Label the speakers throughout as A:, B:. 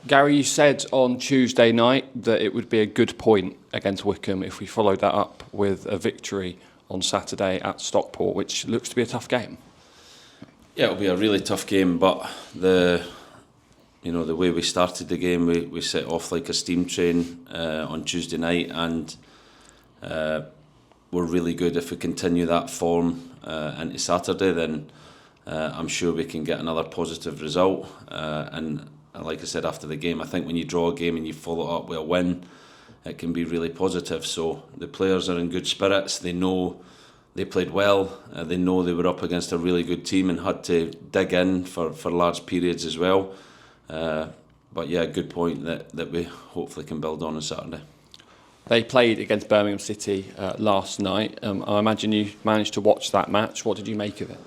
A: Gary, you said on Tuesday night that it would be a good point against Wycombe if we followed that up with a victory on Saturday at Stockport, which looks to be a tough game.
B: Yeah, it'll be a really tough game, but the way we started the game, we set off like a steam train on Tuesday night, and we're really good. If we continue that form into Saturday, then I'm sure we can get another positive result. And like I said after the game, I think when you draw a game and you follow it up with a win, it can be really positive. So the players are in good spirits. They know they played well. They know they were up against a really good team and had to dig in for large periods as well. But yeah, good point that we hopefully can build on Saturday.
A: They played against Birmingham City last night. I imagine you managed to watch that match. What did you make of it?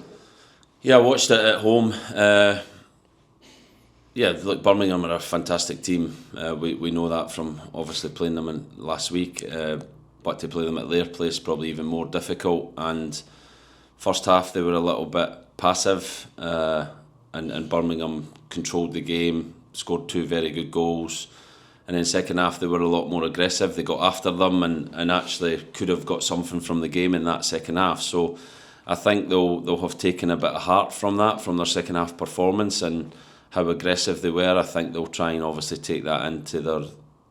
B: Yeah, I watched it at home. Look, Birmingham are a fantastic team. We know that from obviously playing them last week. But to play them at their place, probably even more difficult. And first half, they were a little bit passive. And Birmingham controlled the game, scored 2 very good goals. And in second half, they were a lot more aggressive. They got after them and actually could have got something from the game in that second half. So I think they'll have taken a bit of heart from that, from their second half performance and how aggressive they were. I think they'll try and obviously take that into their,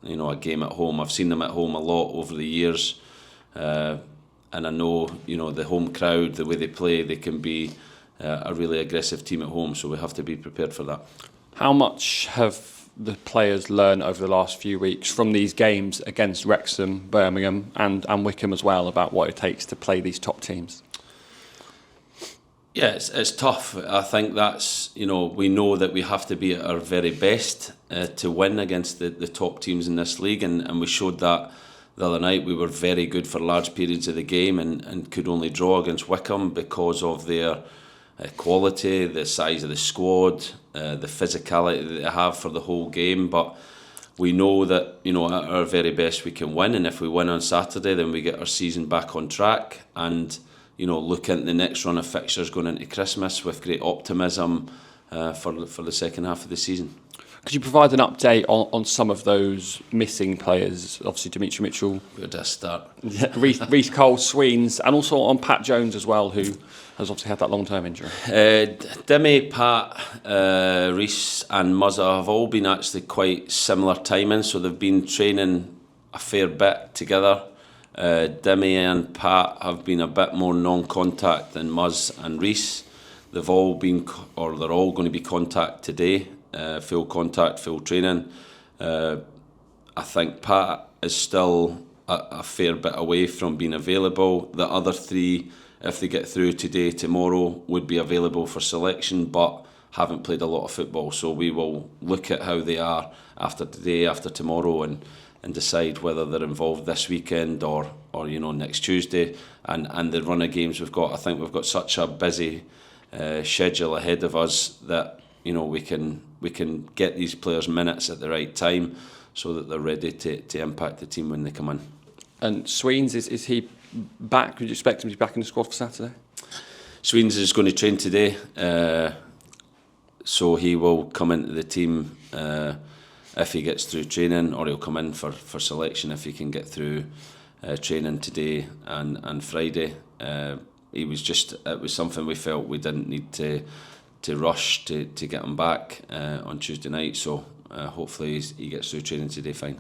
B: a game at home. I've seen them at home a lot over the years, and I know, the home crowd, the way they play, they can be a really aggressive team at home. So we have to be prepared for that.
A: How much have the players learned over the last few weeks from these games against Wrexham, Birmingham, and Wycombe as well about what it takes to play these top teams?
B: Yeah, it's tough. I think that's, we know that we have to be at our very best to win against the top teams in this league, and we showed that the other night. We were very good for large periods of the game and could only draw against Wycombe because of their quality, the size of the squad, the physicality that they have for the whole game. But we know that, at our very best we can win, and if we win on Saturday, then we get our season back on track and look into the next run of fixtures going into Christmas with great optimism for the second half of the season.
A: Could you provide an update on some of those missing players? Obviously, Dimitri Mitchell.
B: Where does start?
A: Reece Cole, Sweens, and also on Pat Jones as well, who has obviously had that long-term injury.
B: Dimmy, Pat, Reece and Muzza have all been actually quite similar timing, so they've been training a fair bit together. Dimmy and Pat have been a bit more non-contact than Muzz and Reece. They're all going to be contact today, full contact, full training. I think Pat is still a fair bit away from being available. The other 3, if they get through today, tomorrow, would be available for selection, but haven't played a lot of football. So we will look at how they are after today, after tomorrow, and decide whether they're involved this weekend or next Tuesday. And the run of games we've got, I think we've got such a busy schedule ahead of us that we can get these players minutes at the right time so that they're ready to impact the team when they come in.
A: And Sweens, is he back? Would you expect him to be back in the squad for Saturday?
B: Sweens is going to train today, so he will come into the team if he gets through training, or he'll come in for selection if he can get through training today and Friday. It was something we felt we didn't need to rush to get him back on Tuesday night, so hopefully he gets through training today fine.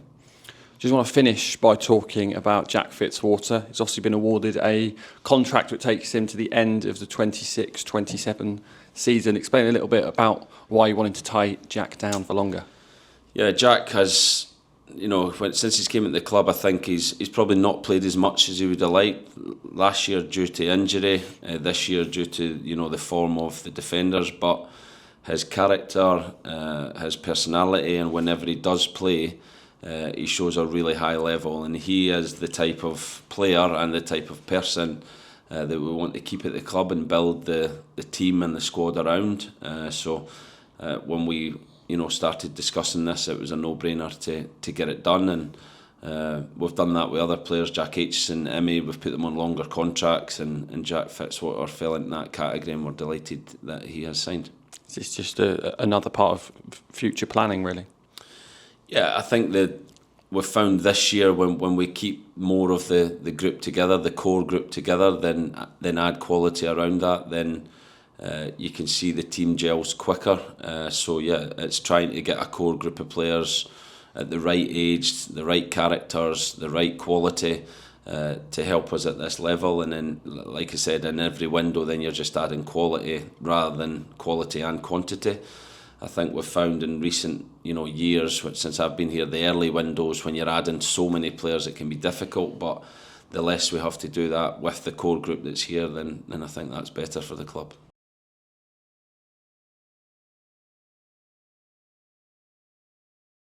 A: Just want to finish by talking about Jack Fitzwater. He's obviously been awarded a contract that takes him to the end of the 26-27 season. Explain a little bit about why you wanted to tie Jack down for longer.
B: Yeah, Jack has, since he's came into the club, I think he's probably not played as much as he would have liked. Last year due to injury, this year due to the form of the defenders, but his character, his personality, and whenever he does play, he shows a really high level, and he is the type of player and the type of person that we want to keep at the club and build the team and the squad around. So when we started discussing this, it was a no-brainer to get it done, and we've done that with other players. Jack Aitchison, Emmy, we've put them on longer contracts, and Jack Fitzwater fell into that category, and we're delighted that he has signed.
A: It's just another part of future planning, really.
B: Yeah, I think that we've found this year when we keep more of the group together, the core group together, then add quality around that, then you can see the team gels quicker. So yeah, it's trying to get a core group of players at the right age, the right characters, the right quality to help us at this level. And then, like I said, in every window, then you're just adding quality rather than quality and quantity. I think we've found in recent years, since I've been here, the early windows, when you're adding so many players, it can be difficult. But the less we have to do that with the core group that's here, then I think that's better for the club.